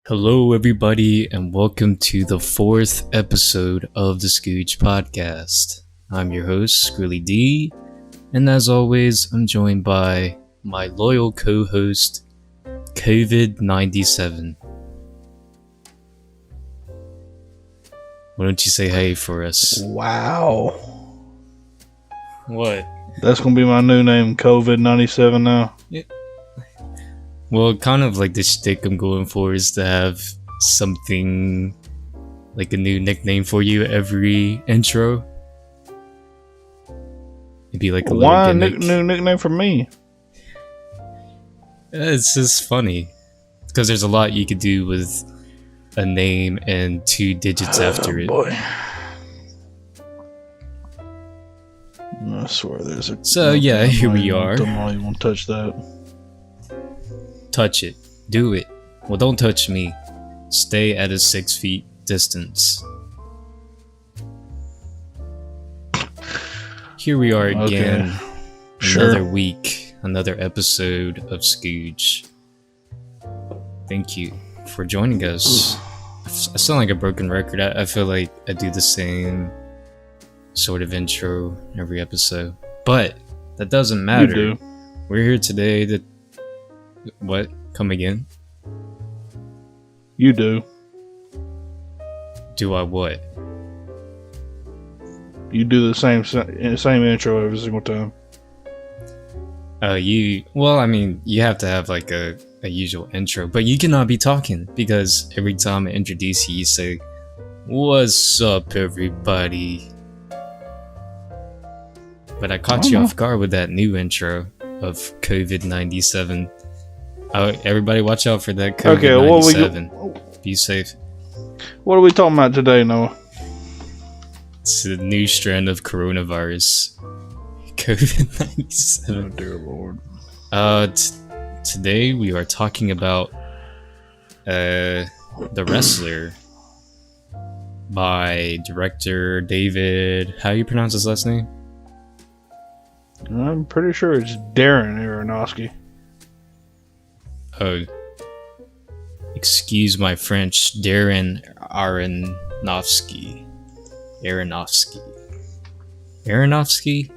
Hello, everybody, and welcome to the fourth episode of the Scooch Podcast. I'm your host, Skrilly D, and as always, I'm joined by my loyal co-host, COVID-97. Why don't you say hey for us? Wow. What? That's going to be my new name, COVID-97 now. Yeah. Well, kind of like the shtick I'm going for is to have something like a new nickname for you every intro. It'd be like a Why little gimmick. new nickname for me? It's just funny because there's a lot you could do with a name and 2 digits after it. Boy. I swear there's a... So yeah, here we are. Don't even want to touch that. Touch it. Do it. Well, don't touch me. Stay at a 6 feet distance. Here we are again. Okay. Sure. Another week, another episode of Scooch. Thank you for joining us. I sound like a broken record. I feel like I do the same sort of intro every episode. But that doesn't matter. You do. We're here today to... What? Come again? You do. Do I what? You do the same intro every single time. Well, I mean, you have to have like a usual intro, but you cannot be talking because every time I introduce you, you say, "What's up, everybody?" But I caught you off guard with that new intro of COVID-97. Everybody watch out for that COVID-97. Be safe. What are we talking about today, Noah? It's a new strand of coronavirus. COVID-97. Oh, dear Lord. Today we are talking about The Wrestler by director David... How do you pronounce his last name? I'm pretty sure it's Darren Aronofsky. Oh, excuse my French. Darren Aronofsky. Aronofsky?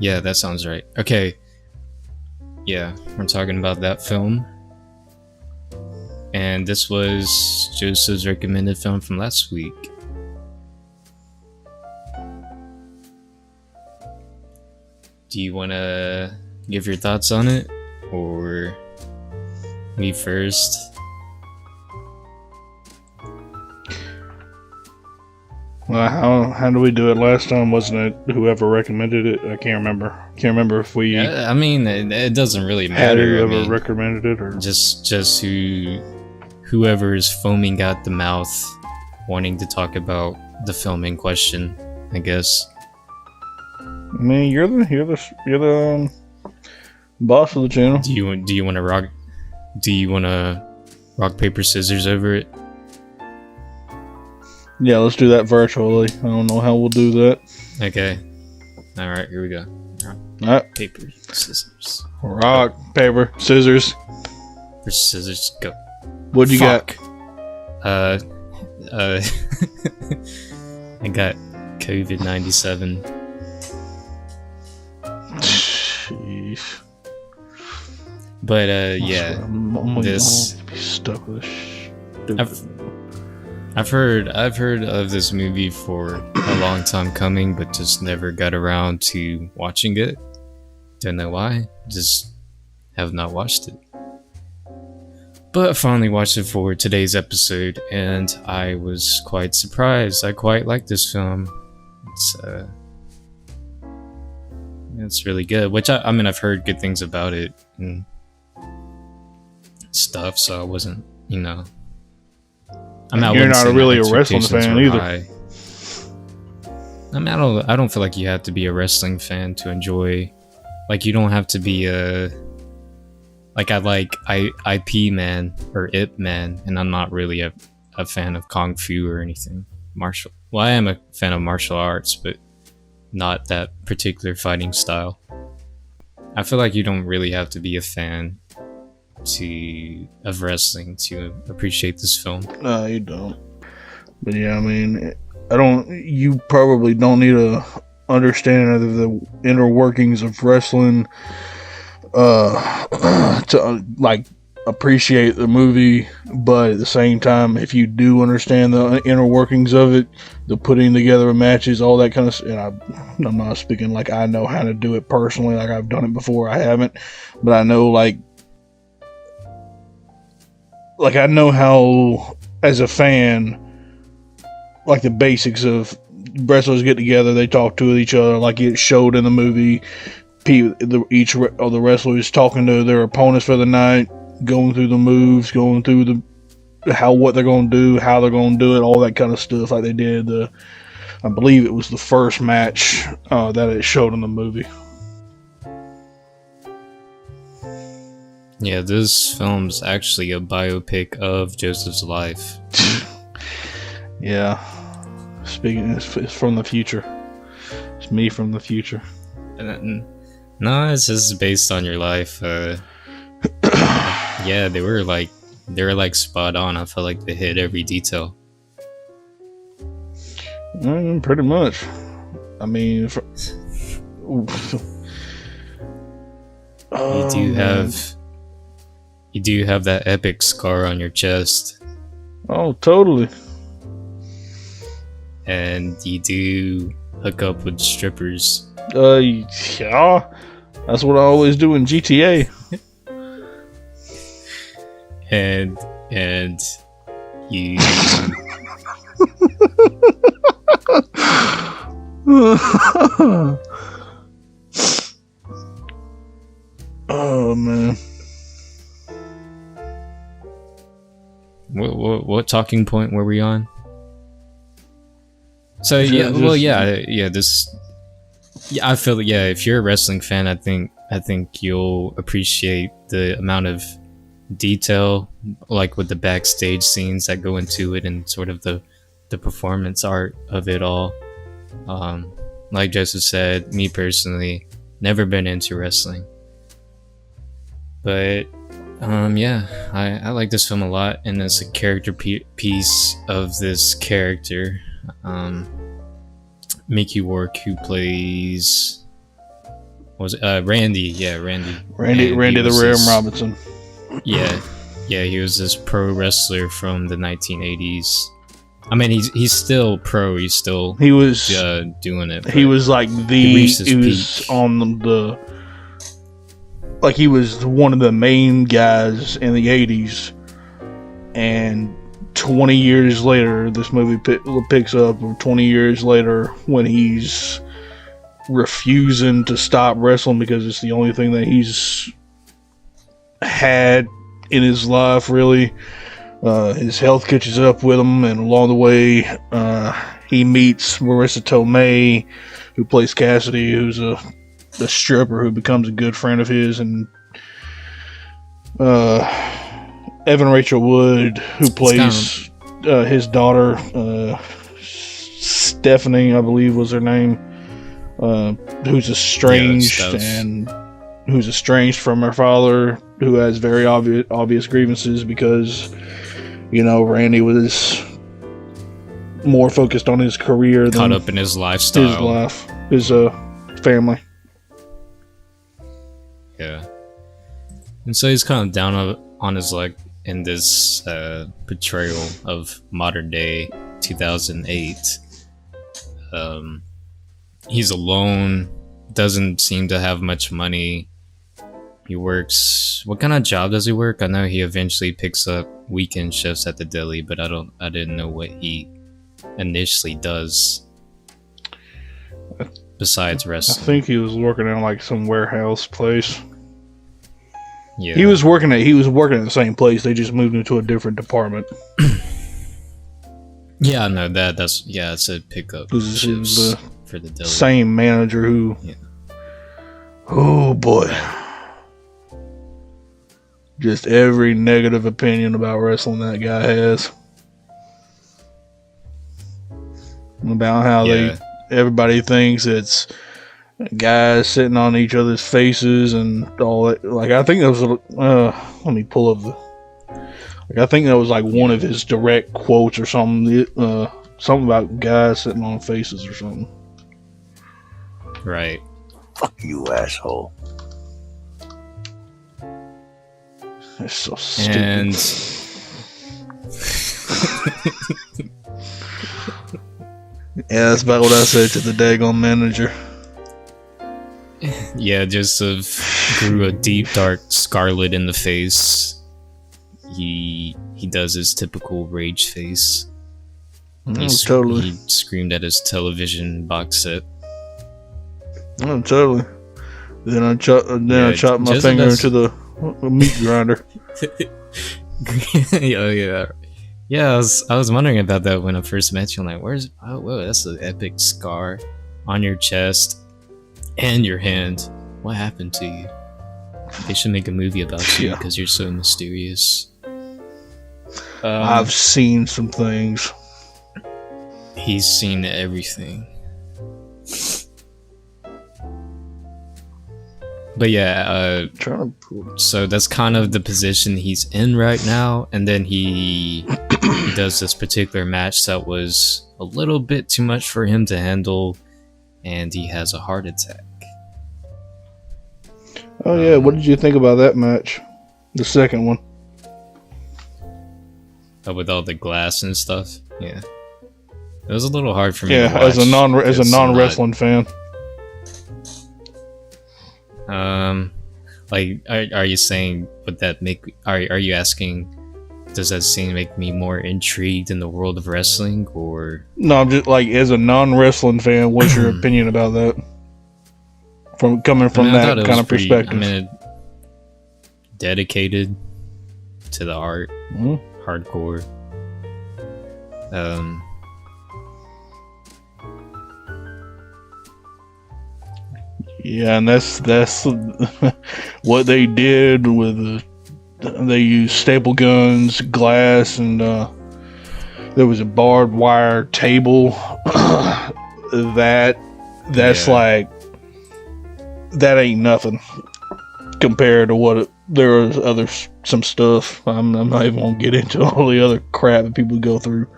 Yeah, that sounds right. Okay. Yeah, we're talking about that film. And this was Joseph's recommended film from last week. Do you want to give your thoughts on it? Or... me first? Well, how did we do it last time? Wasn't it whoever recommended it? I can't remember. Can't remember if we I mean, it doesn't really had matter. whoever recommended it, or just whoever is foaming at the mouth, wanting to talk about the film in question. I guess. I mean, you're the boss of the channel. Do you want to rock? Do you want to rock paper scissors over it? Yeah, let's do that virtually. I don't know how we'll do that. Okay. All right, here we go. Alright. Paper scissors. Rock, paper, scissors. For scissors, go. What'd you got? I got COVID-97. Sheesh. But yeah, this be stuck with I've heard of this movie for a long time coming, but just never got around to watching it. Don't know why. Just have not watched it. But I finally watched it for today's episode, and I was quite surprised. I quite like this film. It's really good. Which I mean, I've heard good things about it and stuff, so I wasn't, you're not really a wrestling fan either. High. I mean, I don't feel like you have to be a wrestling fan to enjoy. Like, you don't have to be like, I like IP Man or Ip Man, and I'm not really a fan of Kung Fu or anything. Well, I am a fan of martial arts, but not that particular fighting style. I feel like you don't really have to be a fan of wrestling to appreciate this film. No, you don't. But yeah, I mean, you probably don't need a understanding of the inner workings of wrestling to like appreciate the movie, but at the same time, if you do understand the inner workings of it, the putting together of matches, all that kind of stuff, and I'm not speaking like I know how to do it personally, like I've done it before, I haven't, but I know like I know how, as a fan, like the basics of wrestlers get together, they talk to each other, like it showed in the movie. Each of the wrestlers talking to their opponents for the night, going through the moves, going through what they're going to do, how they're going to do it, all that kind of stuff, like they did. I believe it was the first match that it showed in the movie. Yeah, this film's actually a biopic of Joseph's life. Yeah. Speaking, it's from the future. It's me from the future. No, it's just based on your life. Yeah, they were like spot on. I felt like they hit every detail. Pretty much. I mean, you do have that epic scar on your chest. Oh, totally. And you do hook up with strippers. Yeah. That's what I always do in GTA. and you Oh man. What talking point were we on? So I feel that, yeah, if you're a wrestling fan, I think you'll appreciate the amount of detail, like with the backstage scenes that go into it, and sort of the performance art of it all. Like Joseph said, me personally, never been into wrestling, but I like this film a lot, and it's a character piece of this character. Mickey Rourke, who plays Randy. Yeah, Randy the Ram Robinson. Yeah, he was this pro wrestler from the 1980s. I mean, he's still pro. He was doing it. He was like he was on the like he was one of the main guys in the 80s, and 20 years later, this movie picks up 20 years later when he's refusing to stop wrestling because it's the only thing that he's had in his life, really. His health catches up with him, and along the way, he meets Marissa Tomei, who plays Cassidy, who's a stripper who becomes a good friend of his, and Evan Rachel Wood, who plays his daughter, Stephanie, I believe was her name, who's estranged from her father, who has very obvious grievances because, Randy was more focused on his career than caught up in his lifestyle, his family. Yeah, and so he's kind of down on his luck in this portrayal of modern day 2008. He's alone, doesn't seem to have much money. He works, what kind of job does he work? I know he eventually picks up weekend shifts at the deli, but I didn't know what he initially does besides wrestling. I think he was working in like some warehouse place. Yeah. He was working at the same place. They just moved into a different department. Yeah, no, it's a pickup shifts for the deli. Same manager who. Yeah. Oh boy. Just every negative opinion about wrestling that guy has. About how everybody thinks it's guys sitting on each other's faces and all that. Like, I think that was let me pull up the. Like, I think that was like one of his direct quotes or something. Something about guys sitting on faces or something. Right. Fuck you, asshole. That's so stupid. And yeah, that's about what I said to the daggone manager. yeah, Joseph grew a deep, dark scarlet in the face. He does his typical rage face. Totally. He screamed at his television box set. Oh, totally. Then I chopped my finger into the meat grinder. yeah. Yeah, I was wondering about that when I first met you. I'm like, whoa, that's an epic scar on your chest and your hand. What happened to you? They should make a movie about you because you're so mysterious. I've seen some things. He's seen everything. But yeah, so that's kind of the position he's in right now. And then he does this particular match that was a little bit too much for him to handle, and he has a heart attack. Oh yeah, what did you think about that match? The second one. With all the glass and stuff. Yeah. It was a little hard for me to watch. As a non-wrestling fan. Like, are you saying, would that make, are you asking, does that scene make me more intrigued in the world of wrestling, or? No, I'm just like, as a non-wrestling fan, what's your opinion about that? Coming from that kind of perspective. Dedicated to the art, hardcore. Yeah, and that's what they did with they used staple guns, glass, and there was a barbed wire table. That's like, that ain't nothing compared to what there was some stuff. I'm not even gonna get into all the other crap that people go through.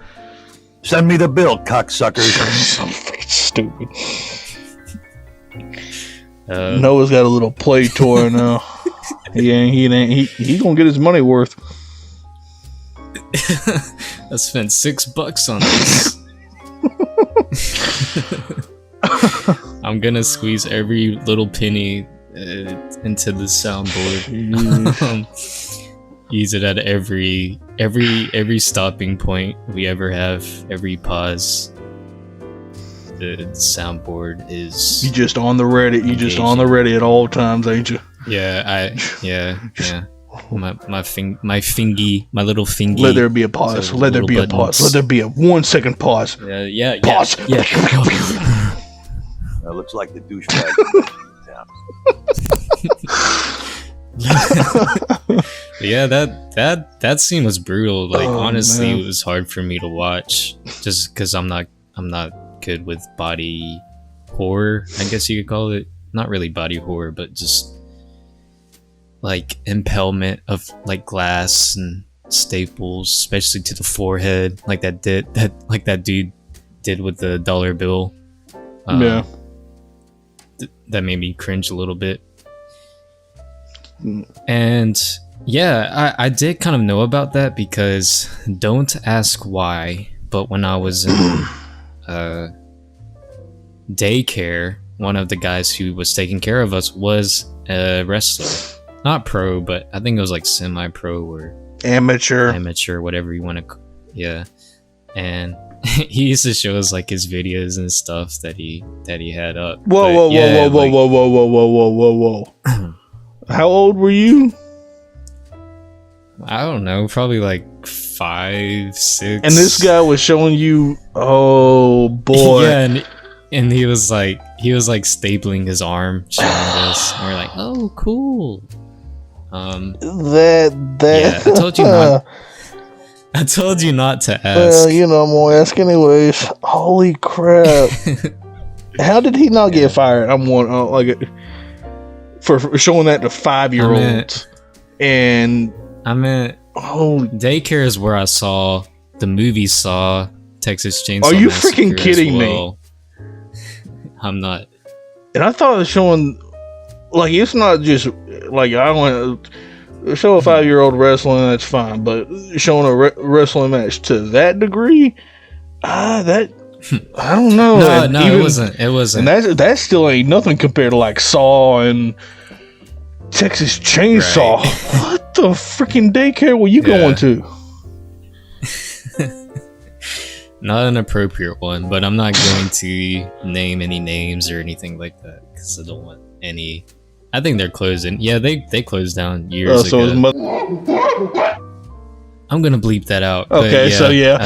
Send me the bill, cocksuckers. So fucking stupid. Noah's got a little play toy now. He's gonna get his money worth. I spent $6 on this. I'm gonna squeeze every little penny into the soundboard. Use it at every stopping point we ever have, every pause. The soundboard is. You just on the ready. You just on the ready at all times, ain't you? Yeah, yeah. My fingy, my little fingy. Let there be a pause. Let there be a pause. Let there be a 1 second pause. Yeah. Pause. Yeah. That looks like the douchebag. Yeah, that scene was brutal. Like, honestly, man. It was hard for me to watch just because I'm not good with body horror, I guess you could call it. Not really body horror, but just like impalement of like glass and staples, especially to the forehead, like that dude did with the dollar bill. Yeah, that made me cringe a little bit. And yeah, I did kind of know about that because, don't ask why, but when I was in daycare, one of the guys who was taking care of us was a wrestler. Not pro, but I think it was like semi-pro or amateur, whatever you want to. Yeah, and he used to show us like his videos and stuff that he had up. Whoa! How old were you? I don't know, probably like 5, 6. And this guy was showing you, oh boy. Yeah, and he was like stapling his arm, showing us, and we're like, oh, cool. Yeah, I told you not to ask. Well, I'm gonna ask anyways. Holy crap. How did he not get fired? I'm one for showing that to 5-year-olds. And I meant daycare is where I saw the movie Saw, Texas Chainsaw Are you Massacre freaking kidding me? I'm not. And I thought it was showing, like, it's not just like I want to show a 5-year-old wrestling, that's fine, but showing a wrestling match to that degree, that I don't know. No, it wasn't. It wasn't. And that still ain't nothing compared to like Saw and Texas Chainsaw. Right. What the freaking daycare were you going to? Not an appropriate one, but I'm not going to name any names or anything like that because I don't want any. I think they're closing. Yeah, they closed down years ago. I'm gonna bleep that out. Okay, so yeah.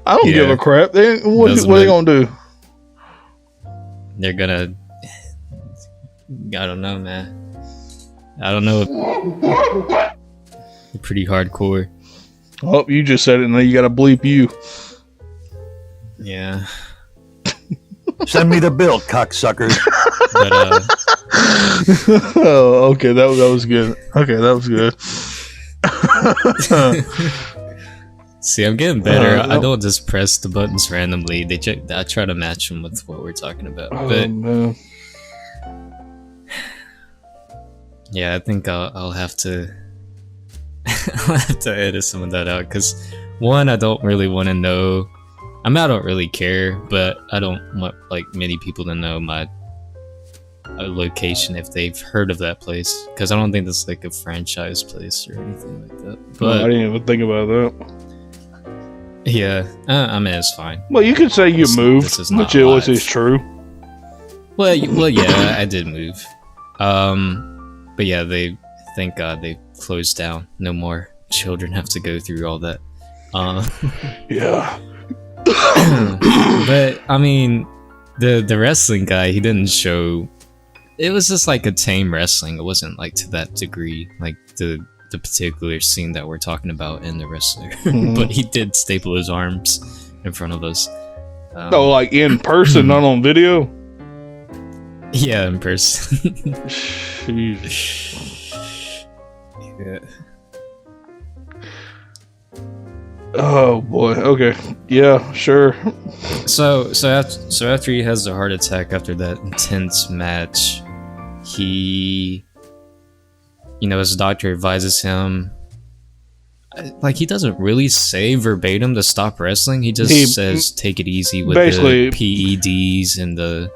I don't give a crap. What are they gonna do? They're gonna. I don't know, man. I don't know. They're pretty hardcore. Oh, you just said it, and now you gotta bleep you. Yeah. Send me the bill, cocksuckers. But, oh, okay, that was good. Okay, that was good. See, I'm getting better. I don't just press the buttons randomly. I try to match them with what we're talking about. But man. Yeah, I think I'll have to. I'll have to edit some of that out because one, I don't really want to know. I mean, I don't really care, but I don't want like many people to know my location if they've heard of that place because I don't think that's like a franchise place or anything like that. But no, I didn't even think about that. Yeah, I mean it's fine. Well, you could say you moved, which is true. Well, yeah, I did move. But yeah, thank God they closed down. No more children have to go through all that. Yeah. But I mean, the wrestling guy, he didn't show. It was just like a tame wrestling. It wasn't like to that degree, like the particular scene that we're talking about in the wrestler. But he did staple his arms in front of us. Like in person, not on video. Yeah, in person. Yeah. Oh boy. Okay. Yeah. Sure. So after he has the heart attack after that intense match, he, his doctor advises him. Like he doesn't really say verbatim to stop wrestling. He just says take it easy with the PEDs and the.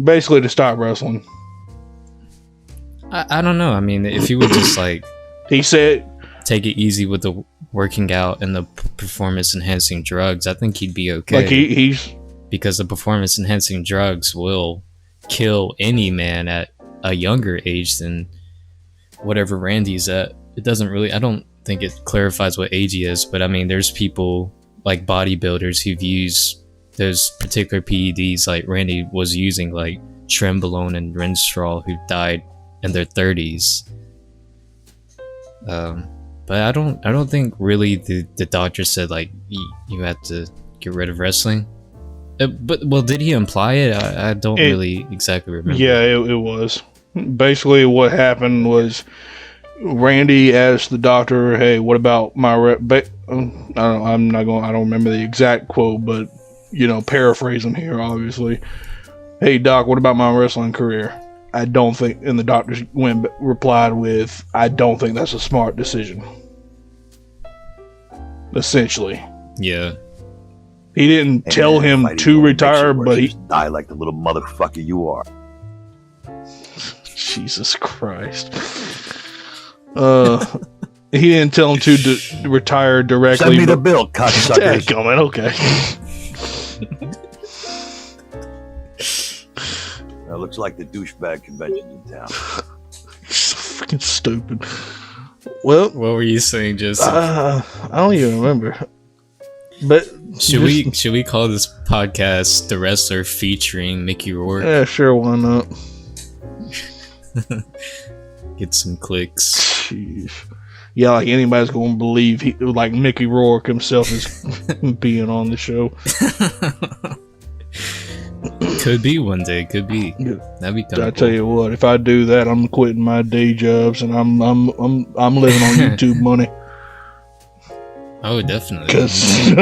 Basically to stop wrestling. I don't know. I mean, if he would just like. He said. Take it easy with the working out and the performance enhancing drugs, I think he'd be okay. Like he's because the performance enhancing drugs will kill any man at a younger age than whatever Randy's at. It doesn't really, I don't think it clarifies what age he is, but I mean there's people like bodybuilders who've used those particular PEDs like Randy was using, like Trenbolone and Renstrol, who died in their 30s. But I don't think really the doctor said like you had to get rid of wrestling. But did he imply it? I don't really exactly remember. Yeah, it was. Basically what happened was Randy asked the doctor, "Hey, what about my I don't remember the exact quote, but paraphrasing here obviously. Hey doc, what about my wrestling career? I don't think," and the doctor replied with, "I don't think that's a smart decision." Essentially. Yeah. He didn't tell him to retire, but he die like the little motherfucker you are. Jesus Christ. He didn't tell him to retire directly. Send me the bill, cocksuckers. Okay. That looks like the douchebag convention in town. So freaking stupid. Well, what were you saying, Joseph? I don't even remember. But should we call this podcast "The Wrestler" featuring Mickey Rourke? Yeah, sure. Why not? Get some clicks. Jeez. Yeah, like anybody's going to believe like Mickey Rourke himself is being on the show. Could be one day. Could be. That'd be kind of. I tell you what, if I do that, I'm quitting my day jobs and I'm living on YouTube money. Oh, definitely. Because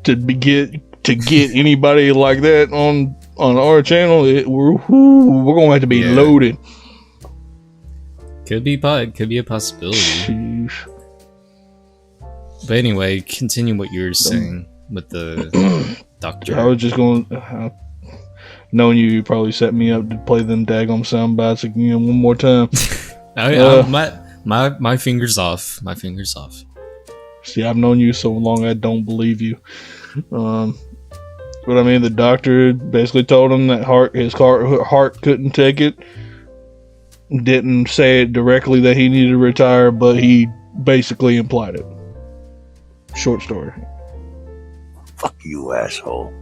to get anybody like that on our channel, we're gonna have to be loaded. Could be a possibility. Sheesh. But anyway, continue what you were saying with the doctor. I was just going. Knowing you probably set me up to play them daggone sound bites again one more time. My fingers off. My fingers off. See, I've known you so long, I don't believe you. But I mean, the doctor basically told him that his heart couldn't take it. Didn't say it directly that he needed to retire, but he basically implied it. Short story. Fuck you, asshole.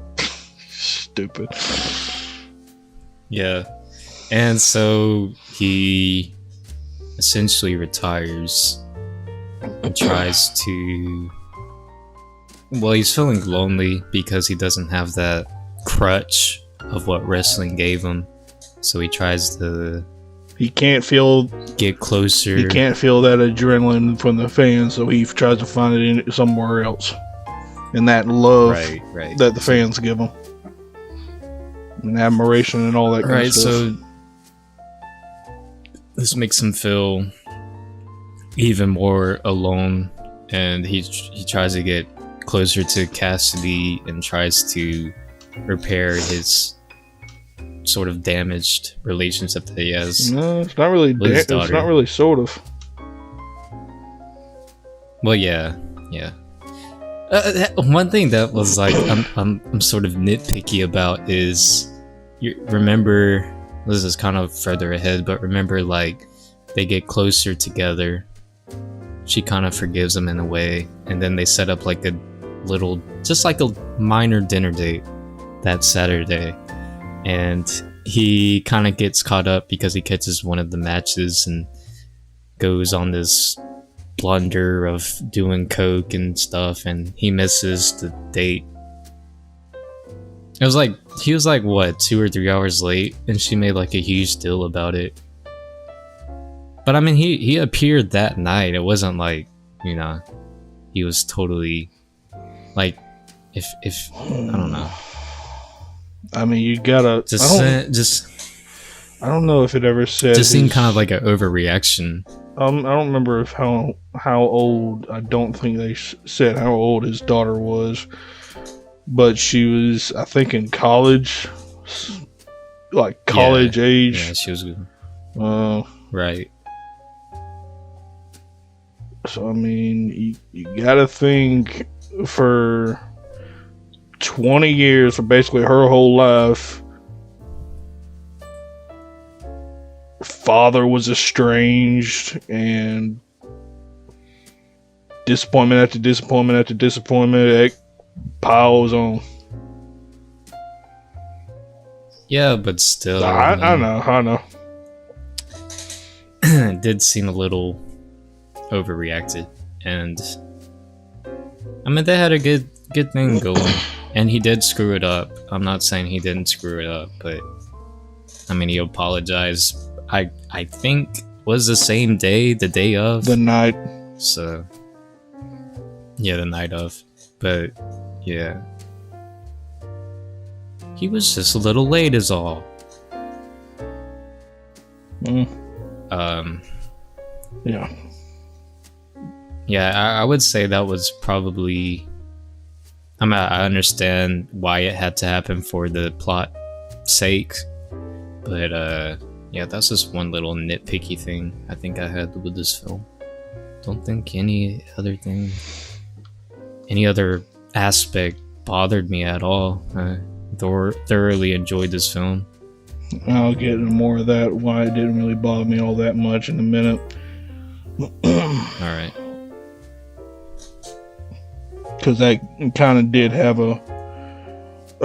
Stupid. Yeah. And so he essentially retires and tries to... Well, he's feeling lonely because he doesn't have that crutch of what wrestling gave him. So he tries to... He can't feel... Get closer. He can't feel that adrenaline from the fans, so he tries to find it somewhere else. And that love that the fans give him. And admiration and all that kind of stuff. So this makes him feel even more alone, and he tries to get closer to Cassidy and tries to repair his sort of damaged relationship that he has. No, it's not really. It's not really sort of. Well, yeah. One thing that was like I'm sort of nitpicky about is, you remember, this is kind of further ahead, but remember, like, they get closer together. She kind of forgives him in a way, and then they set up like a little, just like a minor dinner date that Saturday, and he kind of gets caught up because he catches one of the matches and goes on this blunder of doing coke and stuff, and he misses the date. It was like, he was like, what, 2 or 3 hours late, and she made like a huge deal about it. But I mean, he appeared that night. It wasn't like, you know, he was totally like, if I don't know. I mean, you gotta I don't know if it ever said. Just seemed kind of like an overreaction. I don't remember how old. I don't think they said how old his daughter was, but she was, I think, in college, like college age. Yeah, she was good. Right. So I mean, you gotta think, for 20 years, for basically her whole life, father was estranged, and disappointment after disappointment after disappointment, it piles on. Yeah, but still, I know. It did seem a little overreacted, and I mean, they had a good thing going, and he did screw it up. I'm not saying he didn't screw it up, but I mean, he apologized. I think was the same day, the day of, the night. So yeah, the night of. But yeah, he was just a little late, is all. Yeah, I would say that was probably, I mean, I understand why it had to happen for the plot sake, but yeah, that's just one little nitpicky thing I think I had with this film. Don't think any other aspect bothered me at all. I thoroughly enjoyed this film. I'll get into more of that, why it didn't really bother me all that much, in a minute. Alright. Because that kind of did have a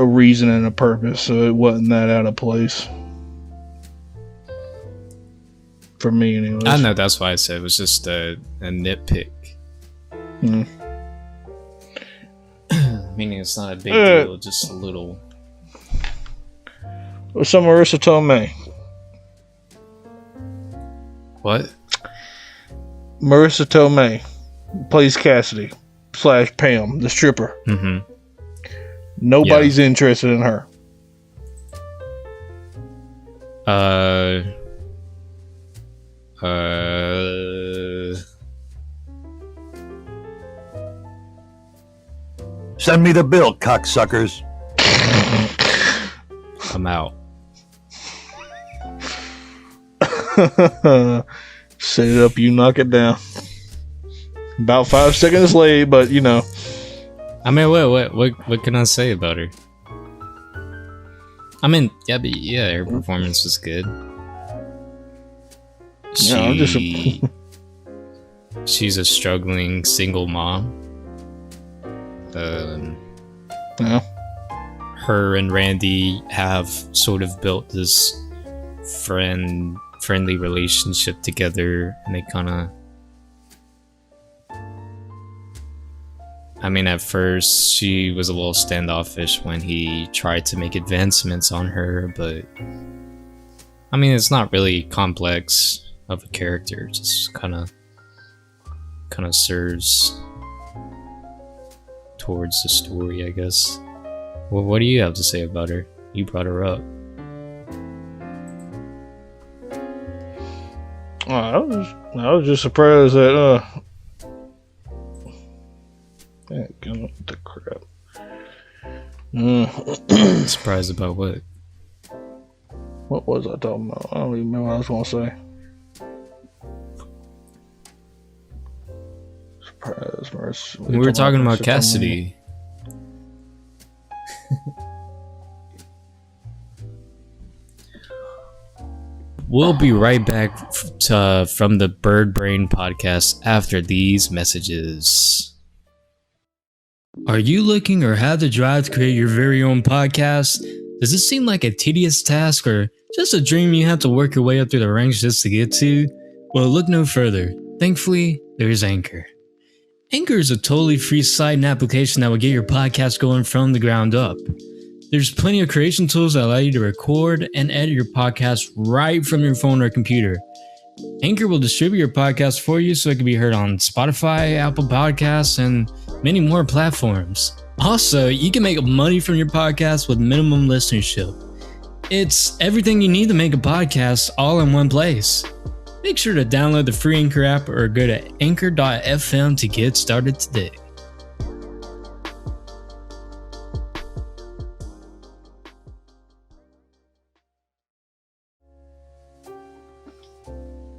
reason and a purpose, so it wasn't that out of place. for me, anyways. I know, that's why I said it was just a nitpick. Meaning it's not a big deal, just a little. What's up, Marissa Tomei? What? Marissa Tomei plays Cassidy / Pam, the stripper. Mm-hmm. Nobody's interested in her. Send me the bill, cocksuckers. I'm out. Set it up, you knock it down. About 5 seconds late, but you know. I mean, what can I say about her? I mean, her performance was good. She's a struggling single mom. Her and Randy have sort of built this friendly relationship together, and they kind of. I mean, at first, she was a little standoffish when he tried to make advancements on her, but I mean, it's not really complex of a character. It just kind of serves towards the story, I guess. Well, what do you have to say about her? You brought her up. I was just surprised that what the crap. Surprised about what? What was I talking about? I don't even remember what I was going to say. Surprise, we were talking about Cassidy. We'll be right back from the Bird Brain podcast after these messages. Are you looking or have the drive to create your very own podcast? Does it seem like a tedious task or just a dream you have to work your way up through the ranks just to get to? Well, look no further. Thankfully, there's Anchor. Anchor is a totally free site and application that will get your podcast going from the ground up. There's plenty of creation tools that allow you to record and edit your podcast right from your phone or computer. Anchor will distribute your podcast for you so it can be heard on Spotify, Apple Podcasts, and many more platforms. Also, you can make money from your podcast with minimum listenership. It's everything you need to make a podcast all in one place. Make sure to download the free Anchor app or go to anchor.fm to get started today.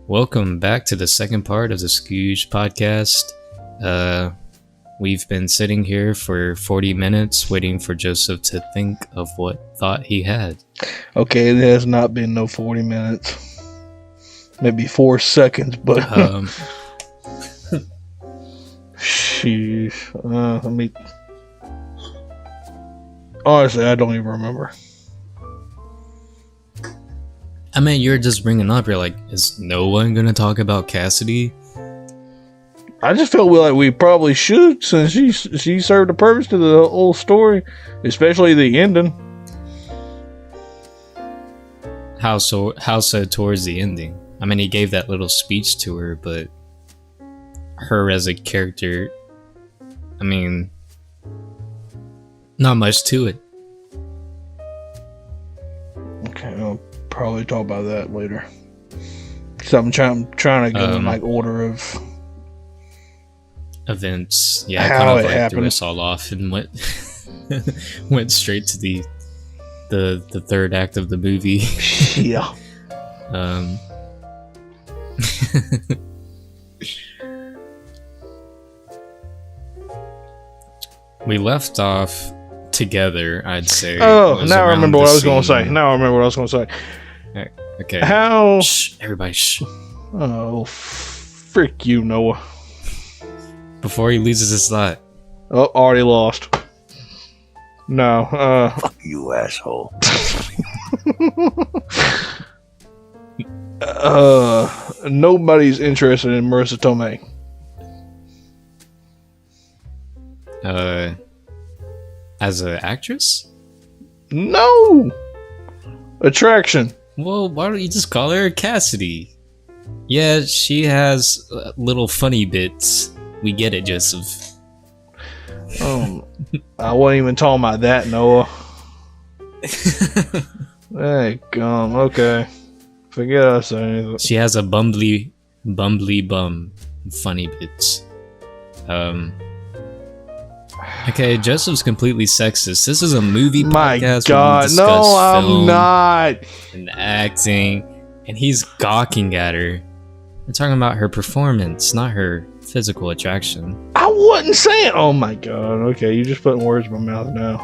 Welcome back to the second part of the Scooge podcast. We've been sitting here for 40 minutes waiting for Joseph to think of what thought he had. Okay, it has not been no 40 minutes. Maybe 4 seconds, but... Sheesh. Honestly, I don't even remember. I mean, you're just bringing up, you're like, is no one going to talk about Cassidy? I just felt like we probably should, since she served a purpose to the whole story, especially the ending. How so towards the ending? I mean, he gave that little speech to her, but her as a character, I mean, not much to it. Okay, I'll probably talk about that later. So I'm trying to go in like order of events. Yeah, how kind of it like happened. Threw us all off and went straight to the third act of the movie. Yeah. We left off together, I'd say. Oh, now I remember what I was going to say. Okay. How? Shh, everybody, shh. Oh, frick you, Noah. Before he loses his thought. Oh, already lost. No. Fuck you, asshole. nobody's interested in Marissa Tomei. As an actress? No! Attraction. Well, why don't you just call her Cassidy? Yeah, she has little funny bits. We get it, Joseph. I wasn't even talking about that, Noah. Hey, okay. Forget I said anything. She has a bumbly bum funny bits. Okay, Joseph's completely sexist. This is a movie My podcast. God, no, I'm not. And acting, and he's gawking at her. We're talking about her performance, not her physical attraction. I wasn't saying. Oh my God. Okay, you're just putting words in my mouth now.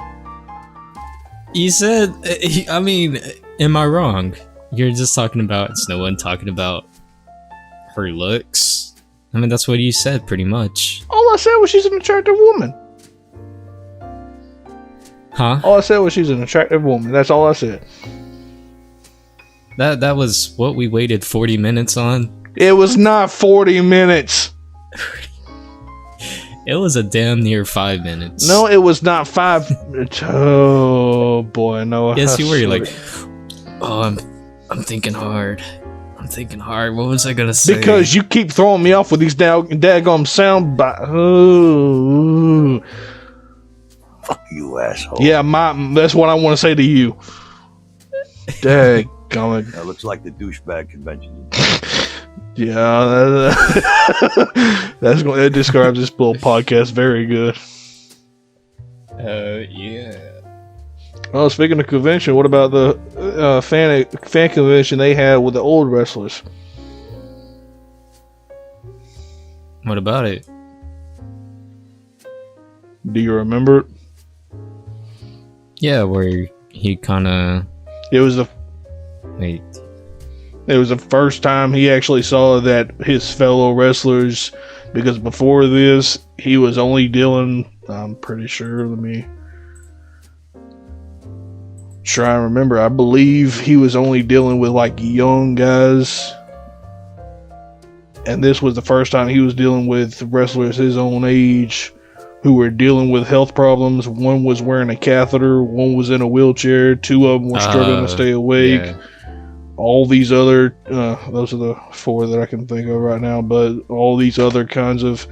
You said, I mean, am I wrong? You're just talking about Snow and talking about her looks. I mean, that's what you said, pretty much. All I said was she's an attractive woman. Huh? All I said was she's an attractive woman. That's all I said. That was what we waited 40 minutes on. It was not 40 minutes. It was a damn near 5 minutes. No, it was not 5. Oh boy, no. Yes, you were. You're like, oh, I'm thinking hard. I'm thinking hard. What was I gonna say? Because you keep throwing me off with these daggum sound bites. Oh. Fuck you, asshole. Yeah, that's what I want to say to you. Dadgummit. That looks like the douchebag convention. Yeah, that describes this little podcast very good. Yeah. Oh, speaking of convention, what about the fan convention they had with the old wrestlers? What about it? Do you remember it? Yeah, where he kind of... It was the first time he actually saw that his fellow wrestlers, because before this, he was only dealing, I'm pretty sure, let me try and remember, I believe he was only dealing with like young guys, and this was the first time he was dealing with wrestlers his own age who were dealing with health problems. One was wearing a catheter, one was in a wheelchair, 2 of them were struggling to stay awake. Yeah. All these other, those are the 4 that I can think of right now, but all these other kinds of...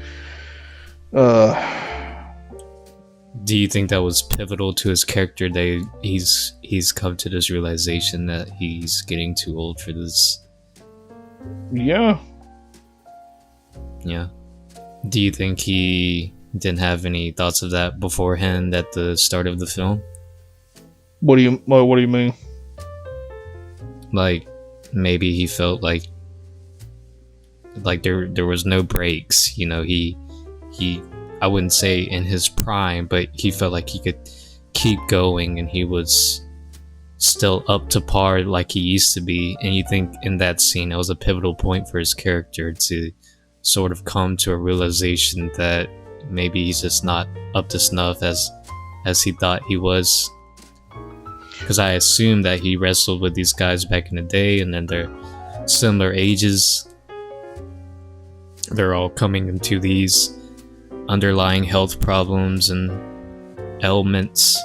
Do you think that was pivotal to his character, that he's come to this realization that he's getting too old for this? Yeah. Yeah. Do you think he didn't have any thoughts of that beforehand at the start of the film? What do you mean? Like, maybe he felt like there was no breaks, you know. He I wouldn't say in his prime, but he felt like he could keep going and he was still up to par like he used to be. And you think in that scene it was a pivotal point for his character to sort of come to a realization that maybe he's just not up to snuff as he thought he was. Because I assume that he wrestled with these guys back in the day, and then they're similar ages. They're all coming into these underlying health problems and ailments.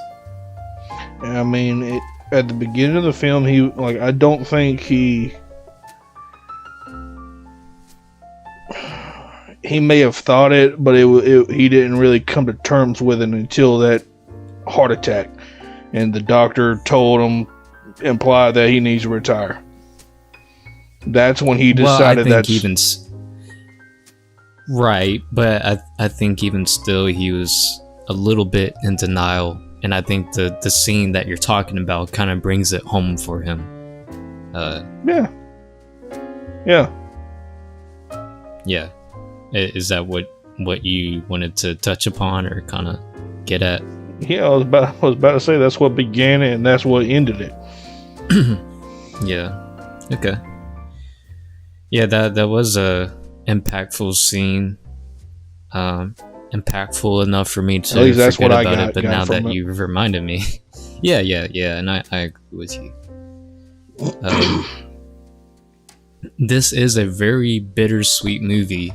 I mean, at the beginning of the film, I don't think he may have thought it, but he didn't really come to terms with it until that heart attack. And the doctor told him, implied that he needs to retire. That's when he decided right, but I think even still he was a little bit in denial, and I think the scene that you're talking about kind of brings it home for him. Yeah. Is that what you wanted to touch upon or kind of get at? Yeah, I was about to say that's what began it and that's what ended it. Yeah. Okay. Yeah, that was a impactful scene. Impactful enough for me to forget about it, but now that you've reminded me. Yeah, and I agree with you. this is a very bittersweet movie.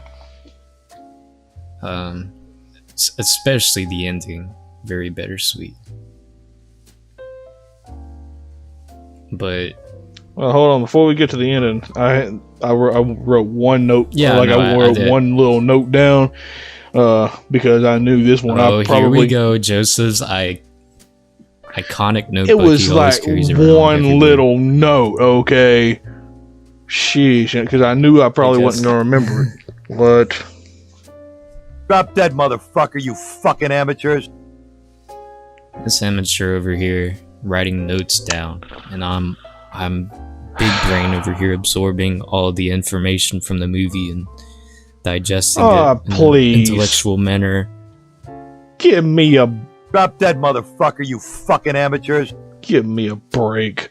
Especially the ending, very bittersweet. But well, hold on. Before we get to the ending, I wrote one note. Yeah, like no, I wrote did. one little note down because I knew this one. oh, I probably here we go. Joseph's iconic notebook. it was he always like carries around one everywhere. little note. Okay, sheesh, because I knew I probably wasn't gonna remember it. But Drop dead, motherfucker, you fucking amateurs. This amateur over here writing notes down, and I'm big brain over here absorbing all the information from the movie and digesting it in please. an intellectual manner. give me a Drop dead, motherfucker, you fucking amateurs. give me a break.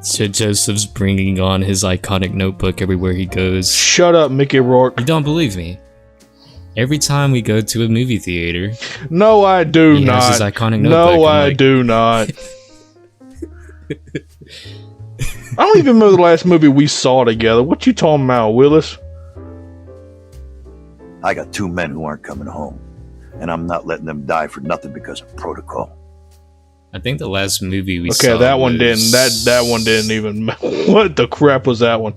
So Joseph's bringing on his iconic notebook everywhere he goes. Shut up, Mickey Rourke. You don't believe me? Every time we go to a movie theater, No, I do he not. has his iconic No, notebook. I'm I like, do not. I don't even remember the last movie we saw together. What you talking about, Willis? I got 2 men who aren't coming home, and I'm not letting them die for nothing because of protocol. I think the last movie we saw. Okay, that one was- didn't. That one didn't even. What the crap was that one?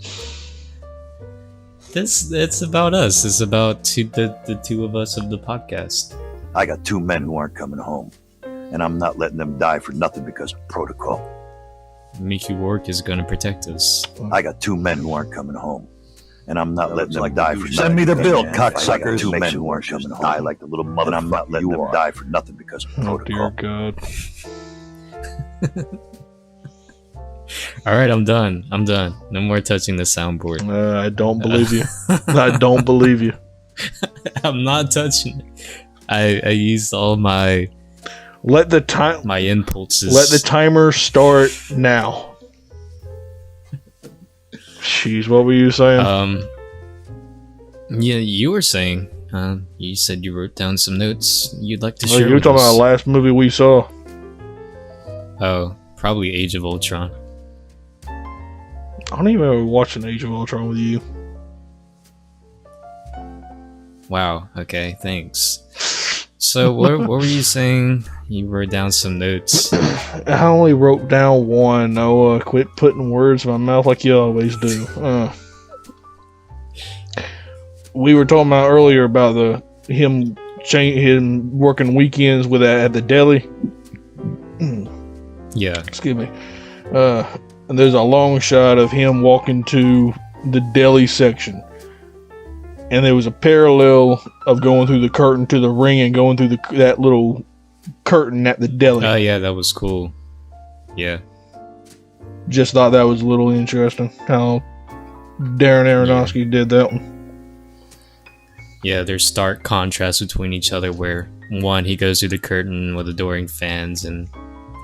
It's about us. It's about the two of us of the podcast. I got 2 men who aren't coming home, and I'm not letting them die for nothing because of protocol. Mickey Rourke is gonna protect us. I got 2 men who aren't coming home, and I'm not letting them die for nothing. Send me the bill, because of protocol. I got cocksuckers. 2 men who aren't coming home, die like the little mother, and I'm not letting them die for nothing because of Oh protocol. dear God! All right, I'm done. No more touching the soundboard. I don't believe you. I don't believe you. I'm not touching it. I used all my Let the time. my impulses. Let the timer start now. Jeez, what were you saying? Yeah, you were saying. You said you wrote down some notes you'd like to Oh, share. you were with talking about us. the last movie we saw. Oh, probably Age of Ultron. I don't even remember watching Age of Ultron with you. Wow. Okay. Thanks. So, what were you saying? You wrote down some notes. I only wrote down one. Noah, quit putting words in my mouth like you always do. We were talking about earlier about him working weekends with at the deli. Yeah. Excuse me. And there's a long shot of him walking to the deli section. And there was a parallel of going through the curtain to the ring and going through that little curtain at the deli. Oh yeah, that was cool. Yeah. Just thought that was a little interesting how Darren Aronofsky did that one. Yeah, there's stark contrast between each other where one, he goes through the curtain with adoring fans, and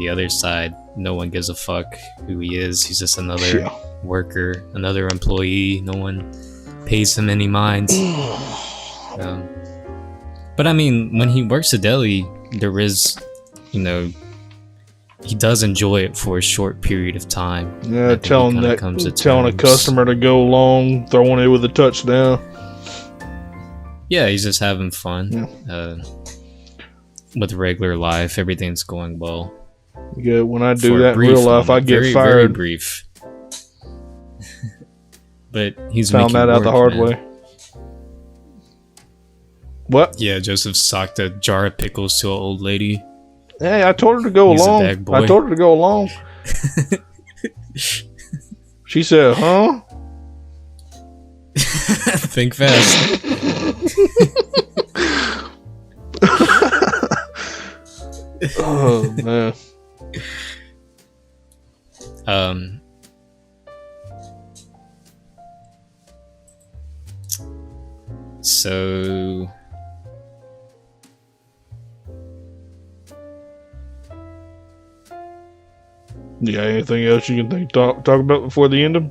the other side, no one gives a fuck who he is. He's just another Yeah. worker, another employee. No one pays him any mind. But I mean, when he works at deli, there is, he does enjoy it for a short period of time. I Yeah, think he kinda comes to telling a terms. customer to go long, throwing it with a touchdown. Yeah, he's just having fun. With regular life, everything's going well. Yeah, when I do For a that in brief real life, I moment. get Very, fired. Very brief. But he's Found making that out the work, hard man. way. What? Yeah, Joseph socked a jar of pickles to an old lady. Hey, I told her to go He's a along. bad boy. I told her to go along. She said, "Huh?" Think fast. Oh man. So Yeah. Anything else you can talk about before the end?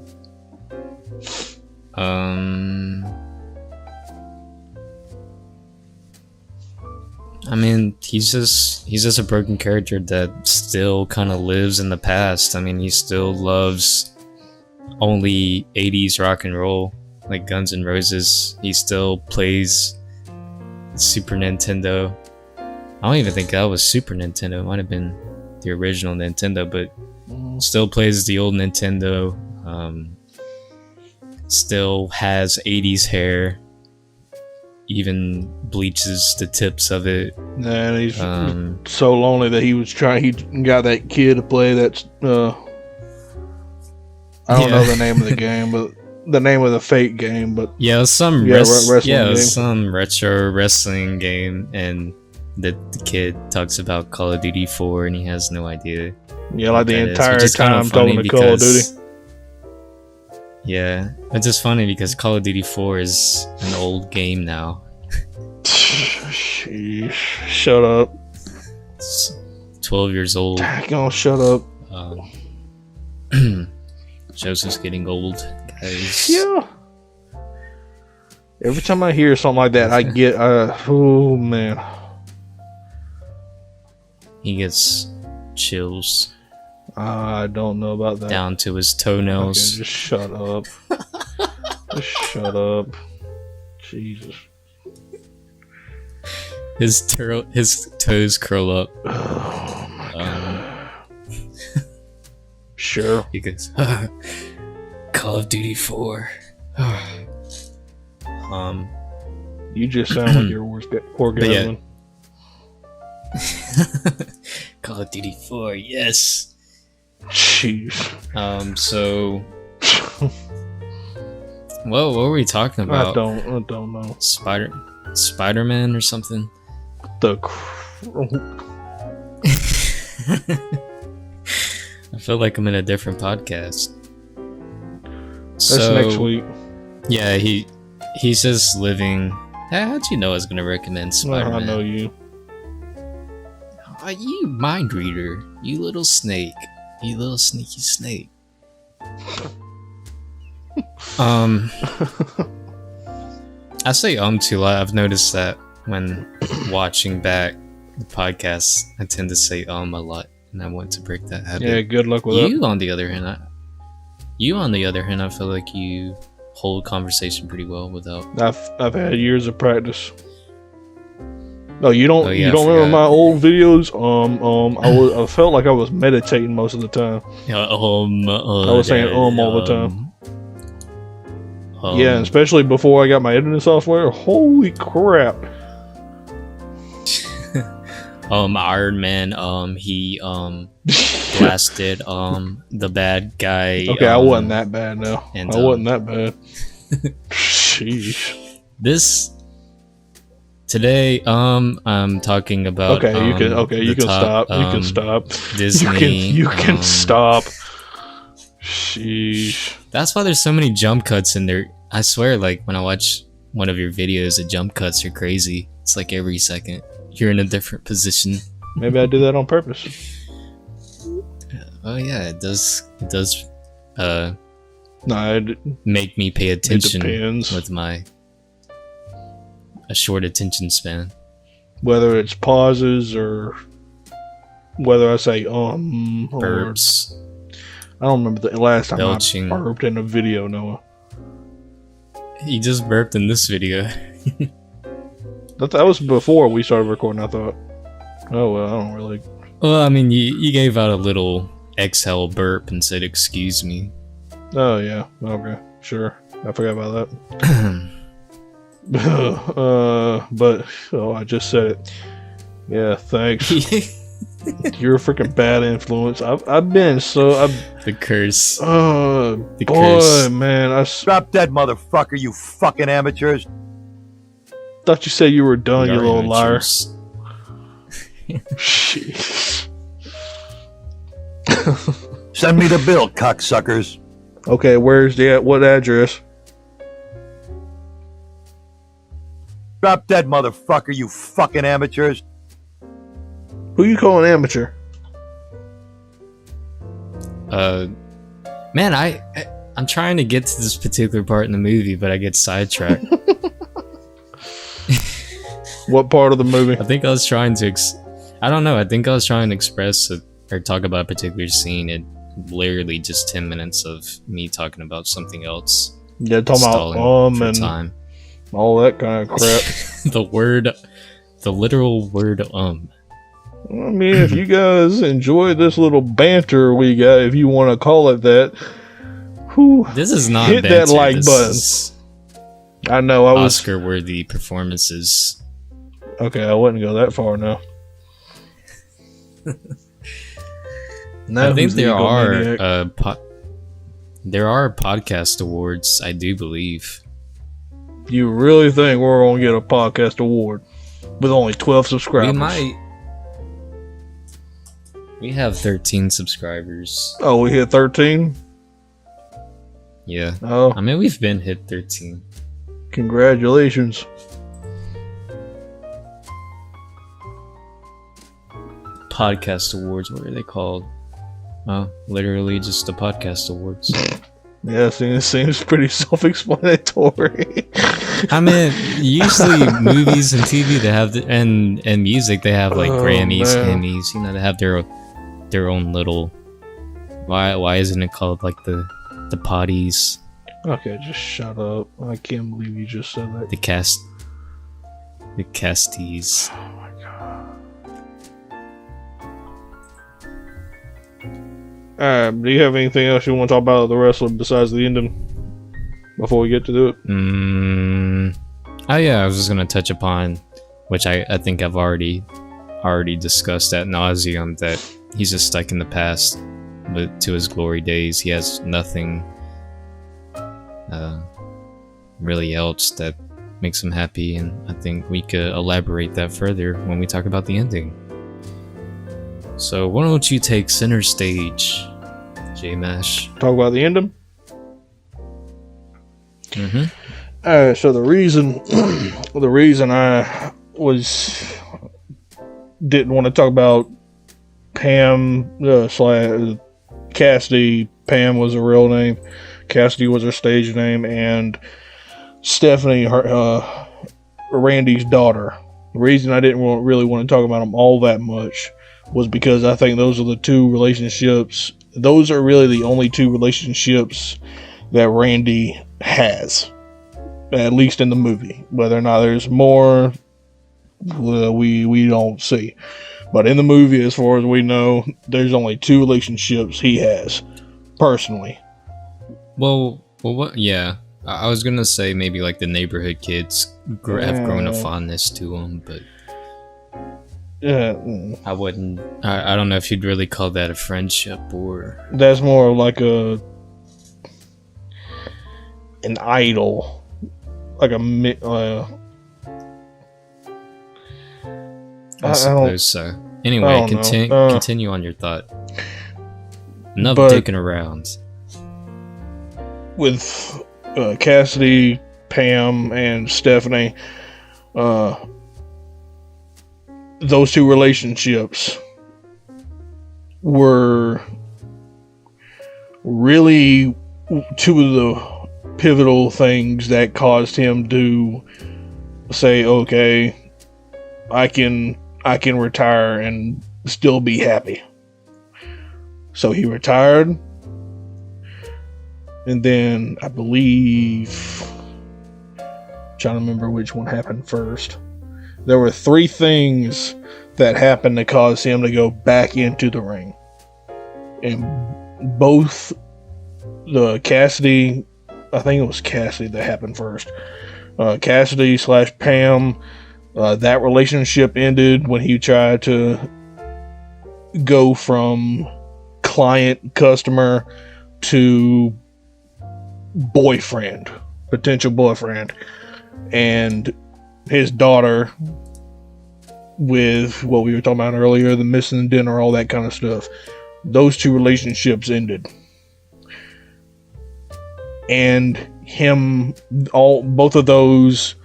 I mean, he's just a broken character that still kind of lives in the past. I mean, he still loves only 80s rock and roll, like Guns N' Roses. He still plays Super Nintendo. I don't even think that was Super Nintendo. It might have been the original Nintendo, but still plays the old Nintendo. Still has 80s hair. Even bleaches the tips of it. And he's so lonely that he got that kid to play that. I don't know the name of the game, but the name of the Fate game. But some wrestling game. Some retro wrestling game, and the kid talks about Call of Duty 4, and he has no idea. Yeah, like the entire time talking to Call of Duty. Yeah, it's just funny because Call of Duty 4 is an old game now. Sheesh. Shut up. It's 12 years old. Daggone, shut up. Joseph's getting old, guys. Yeah. Every time I hear something like that, I get, oh man. He gets chills. I don't know about that. Down to his toenails. Okay, just shut up. Just shut up. Jesus. His toes curl up. Oh my god. Sure. He goes, Call of Duty 4. You just sound like you're orgasming. Call of Duty 4, yes. Jeez. So, what were we talking about? I don't know. Spider-Man or something? I feel like I'm in a different podcast. That's next week. Yeah, he's just living. How'd you know I was gonna recommend Spider-Man? I know you. You mind reader, you little snake, you little sneaky snake. I say too lot. I've noticed that when watching back the podcast, I tend to say a lot, and I want to break that habit. Yeah, good luck with that. On the other hand, I feel like you hold conversation pretty well without. I've had years of practice. No, you don't. Oh, yeah, you don't remember my old videos? I felt like I was meditating most of the time. I was saying all the time. Yeah, especially before I got my editing software. Holy crap! Iron Man. He blasted the bad guy. Okay, I wasn't that bad. No, I wasn't that bad. Sheesh. Today, I'm talking about. Okay, you can stop. You can stop. Disney. You can stop. Sheesh. That's why there's so many jump cuts in there. I swear, like when I watch one of your videos, the jump cuts are crazy. It's like every second you're in a different position. Maybe I do that on purpose. Oh yeah, it does. Make me pay attention with a short attention span. Whether it's pauses or whether I say burps. I don't remember the last time I burped in a video, Noah. He just burped in this video. That was before we started recording, I thought. Oh well, I don't really. Well, I mean, you gave out a little exhale burp and said, "Excuse me." Oh yeah, okay, sure. I forgot about that. But I just said it. Yeah, thanks. You're a freaking bad influence. I've been so. The curse. The curse. Man, Drop dead, motherfucker! You fucking amateurs. Thought you said you were done, you little liar. Jeez. Send me the bill, cocksuckers. Okay, where's what address? Drop dead, motherfucker! You fucking amateurs. Who you calling amateur? Man, I'm trying to get to this particular part in the movie, but I get sidetracked. What part of the movie? I think I was trying to I don't know. I think I was trying to express or talk about a particular scene, literally just 10 minutes of me talking about something else. Yeah, talking about for and time. all that kind of crap. the literal word I mean, if you guys enjoy this little banter we got, if you want to call it that, This is not hit banter. that like button. I know I was Oscar-worthy performances. Okay, I wouldn't go that far now. I think there are podcast awards, I do believe. You really think we're gonna get a podcast award with only 12 subscribers? We might. We have 13 subscribers. Oh, we hit 13? Yeah. Oh. I mean, we've been hit 13. Congratulations. Podcast awards, what are they called? Oh, literally just the podcast awards. Yeah, it seems pretty self-explanatory. I mean, usually movies and TV, they have and music, they have like Grammys, Emmys. You know, they have their own little. Why isn't it called like the potties? Okay, just shut up. I can't believe you just said that. The casties. Oh my god. Do you have anything else you want to talk about the wrestler besides the ending before we get to do it? Oh yeah, I was just gonna touch upon, which I think I've already discussed ad nauseum, that he's just stuck in the past, but to his glory days, he has nothing really else that makes him happy, and I think we could elaborate that further when we talk about the ending. So why don't you take center stage, J-Mash? Talk about the ending? Mm-hmm. So the reason I didn't want to talk about Pam Cassidy. Pam was her real name. Cassidy was her stage name, and Stephanie, Randy's daughter. The reason I didn't really want to talk about them all that much was because I think those are the two relationships. Those are really the only two relationships that Randy has, at least in the movie. Whether or not there's more, we don't see. But in the movie, as far as we know, there's only two relationships he has, personally. Well, what? Yeah, I was gonna say maybe like the neighborhood kids have grown a fondness to him, but I wouldn't. I don't know if you'd really call that a friendship, or that's more like an idol, like I suppose so. Anyway, continue on your thought. Enough dicking around. With Cassidy, Pam, and Stephanie, those two relationships were really two of the pivotal things that caused him to say, okay, I can retire and still be happy. So he retired, and then I believe, trying to remember which one happened first. There were three things that happened to cause him to go back into the ring. And both the Cassidy, I think it was Cassidy that happened first. Cassidy / Pam, that relationship ended when he tried to go from client, customer to boyfriend, potential boyfriend. And his daughter, with what we were talking about earlier, the missing dinner, all that kind of stuff. Those two relationships ended. And both of those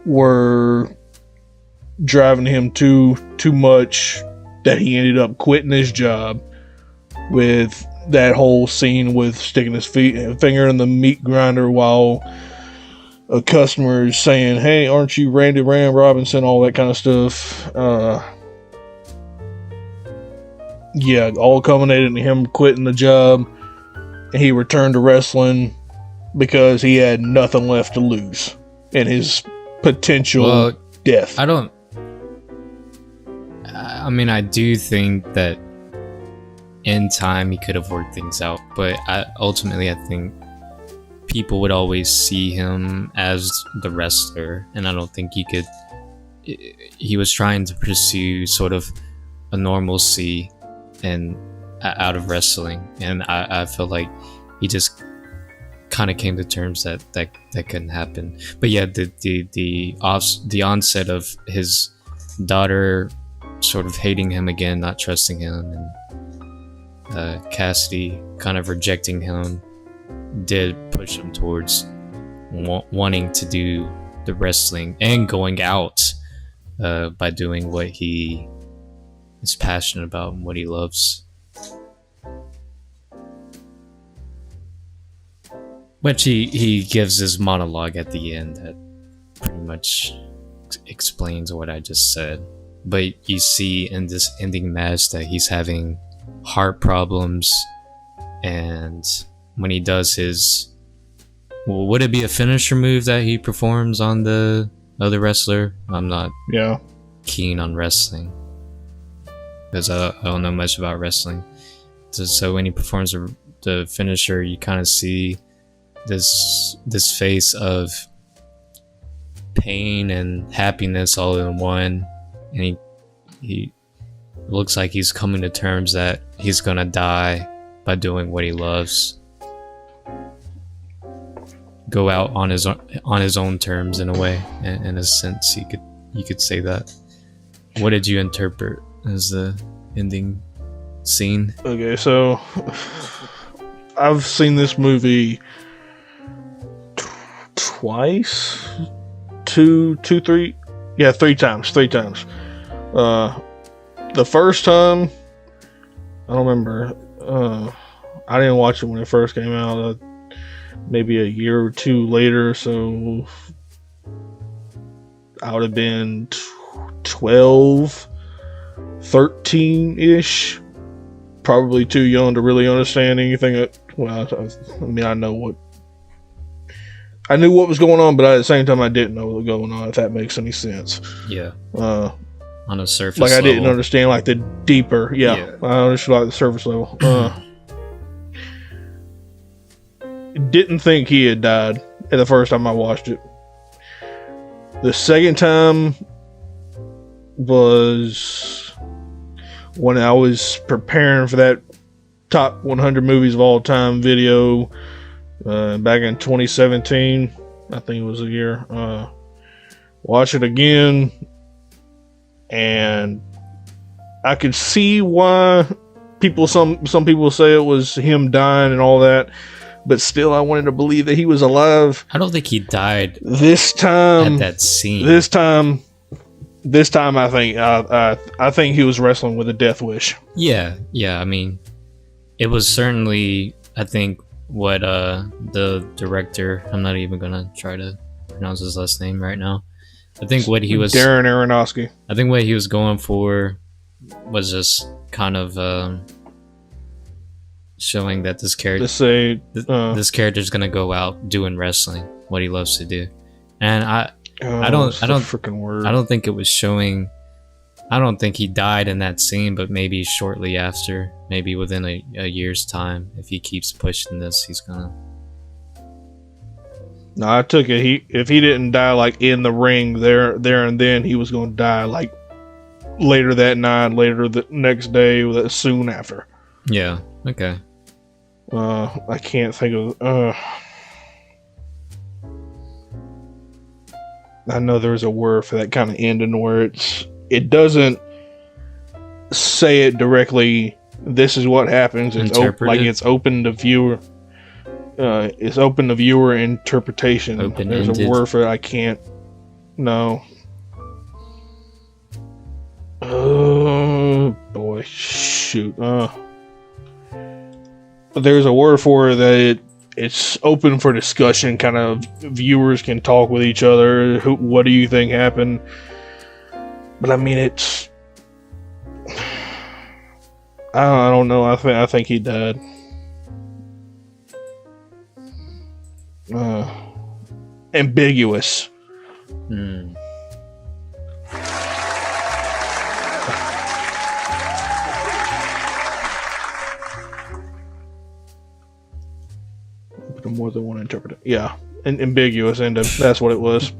were driving him too much that he ended up quitting his job, with that whole scene with sticking his finger in the meat grinder while a customer is saying, hey, aren't you Randy Ram Robinson, all that kind of stuff. Yeah, all culminated in him quitting the job, and he returned to wrestling because he had nothing left to lose in his potential death. I mean, I do think that in time he could have worked things out, but ultimately I think people would always see him as the wrestler, and I don't think he was trying to pursue sort of a normalcy and out of wrestling, and I feel like he just kind of came to terms that couldn't happen. But yeah, the onset of his daughter sort of hating him again, not trusting him, and Cassidy kind of rejecting him did push him towards wanting to do the wrestling and going out by doing what he is passionate about and what he loves. Which he gives his monologue at the end that pretty much explains what I just said. But you see in this ending match that he's having heart problems, and when he does his... Well, would it be a finisher move that he performs on the other wrestler? I'm not keen on wrestling, because I don't know much about wrestling. So when he performs the finisher, you kind of see this face of pain and happiness all in one, and he looks like he's coming to terms that he's gonna die by doing what he loves. Go out on his own terms, in a way, in a sense you could say that. What did you interpret as the ending scene? Okay, so I've seen this movie twice, three times. The first time, I don't remember. I didn't watch it when it first came out. Maybe a year or two later, so I would have been 12, 13-ish. Probably too young to really understand anything. I knew what was going on, but at the same time, I didn't know what was going on, if that makes any sense. Yeah. On a surface level. I level. didn't understand, the deeper. Yeah. I understood, the surface level. Didn't think he had died the first time I watched it. The second time was when I was preparing for that top 100 movies of all time video back in 2017. I think it was a year. Watch it again, and I could see why some people say it was him dying and all that. But still, I wanted to believe that he was alive. I don't think he died this time. At that scene. This time, I think he was wrestling with a death wish. Yeah. I mean, it was certainly, I think, what the director... I'm not even gonna try to pronounce his last name right now. I think what he was... Darren Aronofsky. I think what he was going for was just kind of... showing that this character, this character's gonna go out doing wrestling, what he loves to do, and I don't think it was showing. I don't think he died in that scene, but maybe shortly after, maybe within a year's time, if he keeps pushing this, he's gonna. No, I took it. If he didn't die in the ring there and then, he was gonna die later that night, later the next day, soon after. Yeah. Okay. I can't think of. I know there's a word for that kind of ending where it doesn't say it directly. This is what happens. It's it's open to viewer. It's open to viewer interpretation. Open-ended. There's a word for it. I can't. No. Oh boy, shoot. There's a word for it that it's open for discussion. Kind of viewers can talk with each other. What do you think happened? But I mean, I don't know. I think he died. Ambiguous. More than one interpreter. Yeah, ambiguous ending. That's what it was.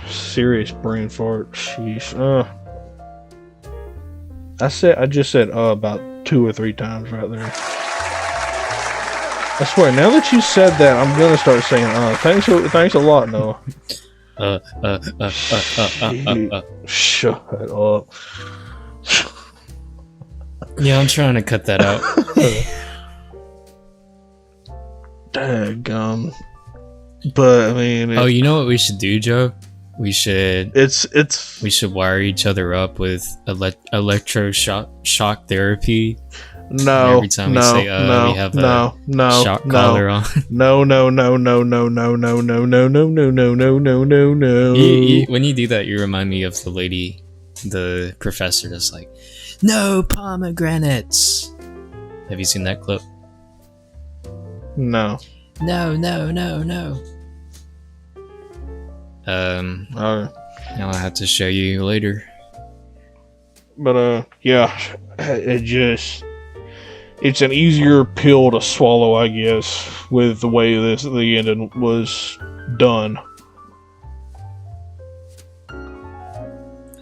Serious brain fart. Sheesh. I just said about 2 or 3 times right there. I swear, now that you said that, I'm gonna start saying thanks a lot, Noah. Shut up. Yeah, I'm trying to cut that out. Daggum. But I mean, you know what we should do, Joe? We should we should wire each other up with shock therapy. No. Every time we say we have a shock collar on. No. When you do that, you remind me of the lady, the professor that's like, no pomegranates. Have you seen that clip? No. No. I'll have to show you later. But yeah, it's an easier pill to swallow, I guess, with the way the ending was done.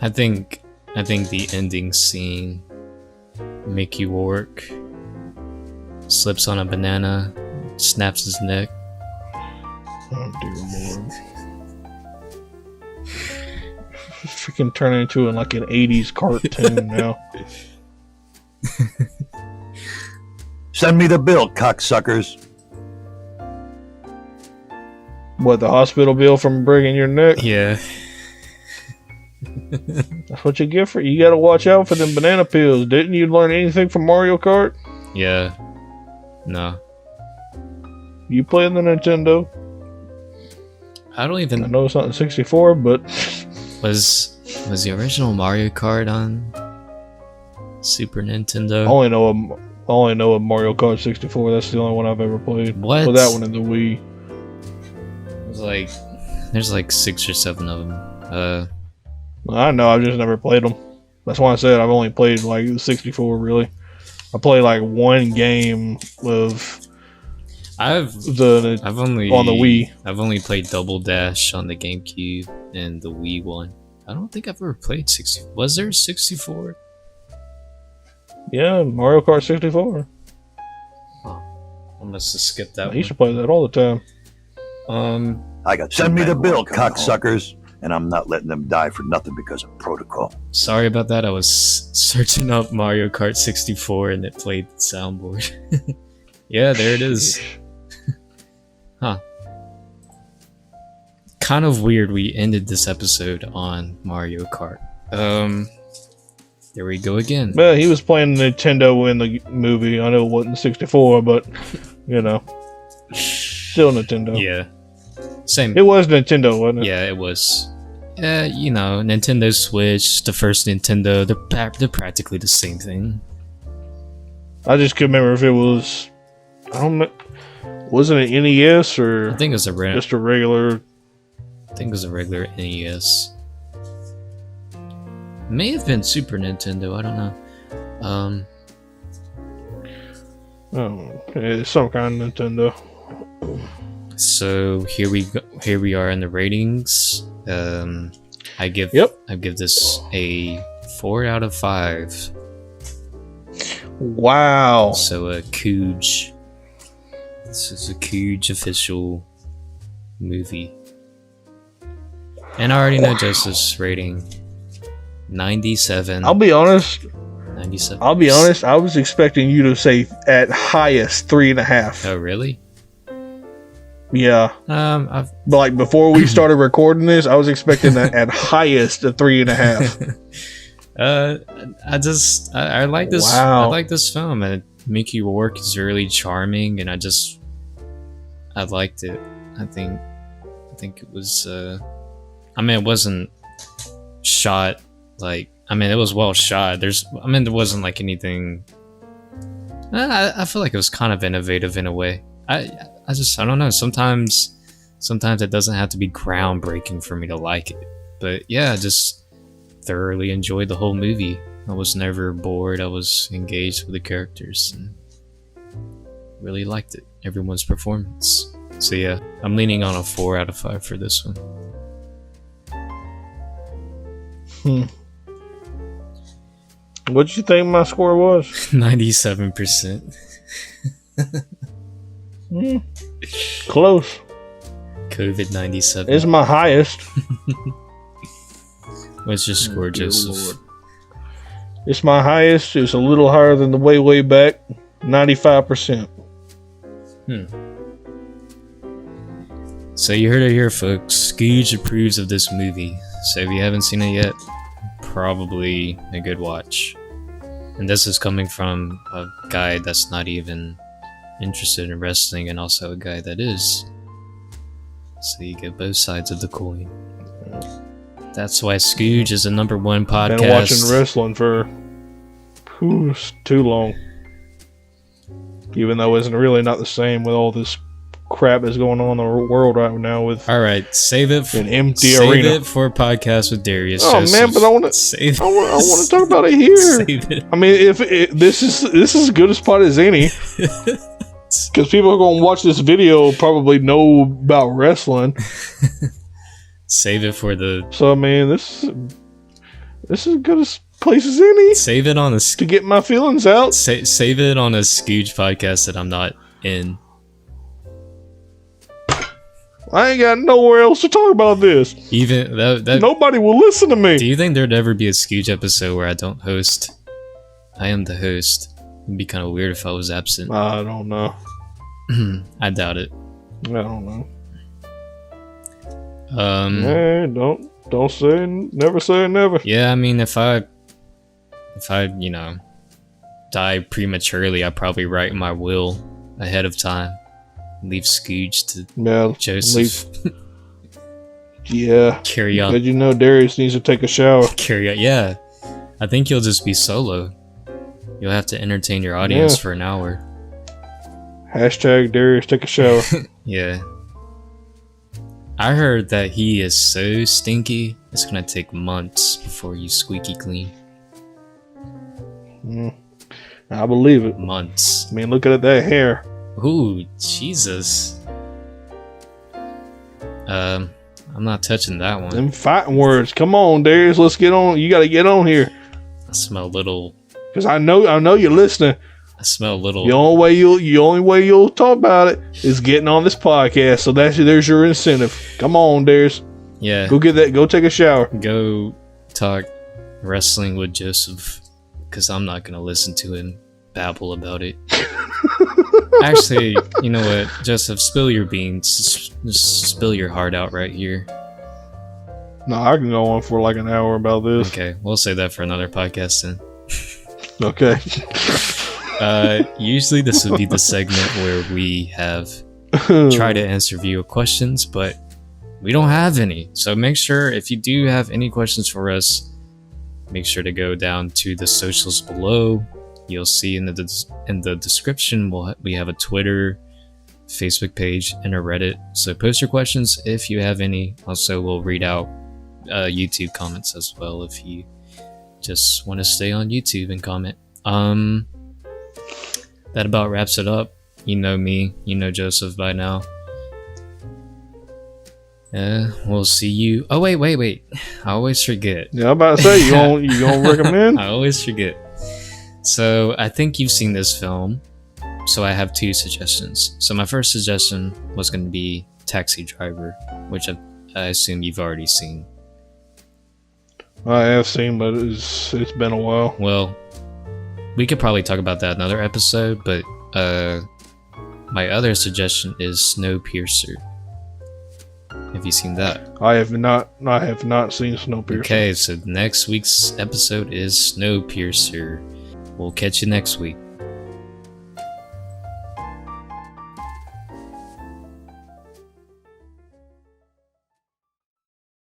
I think the ending scene, Mickey Rourke slips on a banana, snaps his neck. Oh dear Lord. Freaking turn into like an 80s cartoon now. Send me the bill, cocksuckers. What, the hospital bill from breaking your neck? Yeah. That's what you get for you gotta watch out for them banana peels. Didn't you learn anything from Mario Kart? Yeah. No. You play the Nintendo? I don't even... I know it's not the 64, but... Was the original Mario Kart on Super Nintendo? I only know of Mario Kart 64. That's the only one I've ever played. What? Well, that one in the Wii. There's like 6 or 7 of them. I know, I've just never played them. That's why I said I've only played like the 64, really. I played like one game of I've only on the Wii. I've only played Double Dash on the GameCube and the Wii one. I don't think I've ever played 60. Was there 64? Yeah, Mario Kart 64. Oh, I must have skipped that I one. used to play that all the time. I got send me the bill, cocksuckers, and I'm not letting them die for nothing because of protocol. Sorry about that. I was searching up Mario Kart 64 and it played the soundboard. Yeah, there it is. Huh. Kind of weird we ended this episode on Mario Kart. There we go again. Well, he was playing Nintendo in the movie. I know it wasn't 64, but, you know. Still Nintendo. Yeah. Same. It was Nintendo, wasn't it? Yeah, it was. You know, Nintendo Switch, the first Nintendo, they're practically the same thing. I just couldn't remember if it was... Wasn't it NES or... I think it was just a regular... I think it was a regular NES. May have been Super Nintendo, I don't know. It's some kind of Nintendo. So here we are in the ratings. I give this a 4 out of 5. Wow. So a Cooge. This is a Cooge official movie. And I already know Joseph's rating. 97. I'll be honest. 97. I'll be honest. I was expecting you to say at highest 3.5. Oh, really? Yeah. But like before we started recording this, I was expecting that at highest a 3.5. I like this. Wow. I like this film, and Mickey Rourke is really charming, and I liked it. I think it was. I mean, it wasn't shot like I mean, it was well shot. There wasn't like anything. I feel like it was kind of innovative in a way. I don't know. Sometimes it doesn't have to be groundbreaking for me to like it. But yeah, I just thoroughly enjoyed the whole movie. I was never bored. I was engaged with the characters and really liked it. Everyone's performance. So yeah, I'm leaning on a 4 out of 5 for this one. What'd you think my score was? 97%. Close. COVID 97. It's my highest. What's your score, Joseph? It's my highest. It's a little higher than the way back. 95%. So you heard it here, folks. Scooge approves of this movie. So if you haven't seen it yet, probably a good watch. And this is coming from a guy that's not even interested in wrestling, and also a guy that is. So you get both sides of the coin. That's why Scooge is a #1 podcast. Been watching wrestling for too long. Even though it's really not the same with all this crap that's going on in the world right now with. All right, save it for an empty arena. Save it for a podcast with Darius. Oh Joseph. man, but I want to talk about it here. Save it. I mean, if this is as good a spot as any, because people are going to watch this video probably know about wrestling. Save it for the. So I mean, this is as good a place as any. Save it on a to get my feelings out. Save it on a Scooge podcast that I'm not in. I ain't got nowhere else to talk about this. Even that nobody will listen to me. Do you think there'd ever be a Scooge episode where I don't host? I am the host. It'd be kind of weird if I was absent. I don't know. I doubt it. I don't know. Hey, don't say never. Yeah, I mean, if I die prematurely, I'd probably write my will ahead of time. Leave Scooge to Joseph. Yeah. Carry on. Did you know Darius needs to take a shower? Carry on. Yeah. I think you'll just be solo. You'll have to entertain your audience for an hour. Hashtag Darius take a shower. Yeah. I heard that he is so stinky, it's gonna take months before you squeaky clean. I believe it. Months. I mean, look at that hair. Ooh, Jesus. I'm not touching that one. Them fighting words. Come on, Darius, let's get on. You gotta get on here. I smell little. Because I know you're listening. I smell little. The only way you'll talk about it is getting on this podcast. So there's your incentive. Come on, Darius. Yeah. Go get that. Go take a shower. Go talk wrestling with Joseph, because I'm not gonna listen to him babble about it. Actually, you know what, Joseph, spill your beans. Just spill your heart out right here. No, I can go on for like an hour about this. Okay, we'll say that for another podcast then. Okay. Usually this would be the segment where we have try to answer viewer questions, but we don't have any. So make sure, if you do have any questions for us, make sure to go down to the socials below. You'll see in the description we have a Twitter, Facebook page, and a Reddit. So post your questions if you have any. Also, we'll read out YouTube comments as well if you just want to stay on YouTube and comment. That about wraps it up. You know me, you know Joseph by now. We'll see you. Oh wait! I always forget. Yeah, I'm about to say you gonna recommend? I always forget. So I think you've seen this film. So I have 2 suggestions. So my first suggestion was going to be Taxi Driver, which I assume you've already seen. I have seen, but it's been a while. Well, we could probably talk about that another episode, but my other suggestion is Snowpiercer. Have you seen that? I have not seen Snowpiercer. Okay, so next week's episode is Snowpiercer. We'll catch you next week.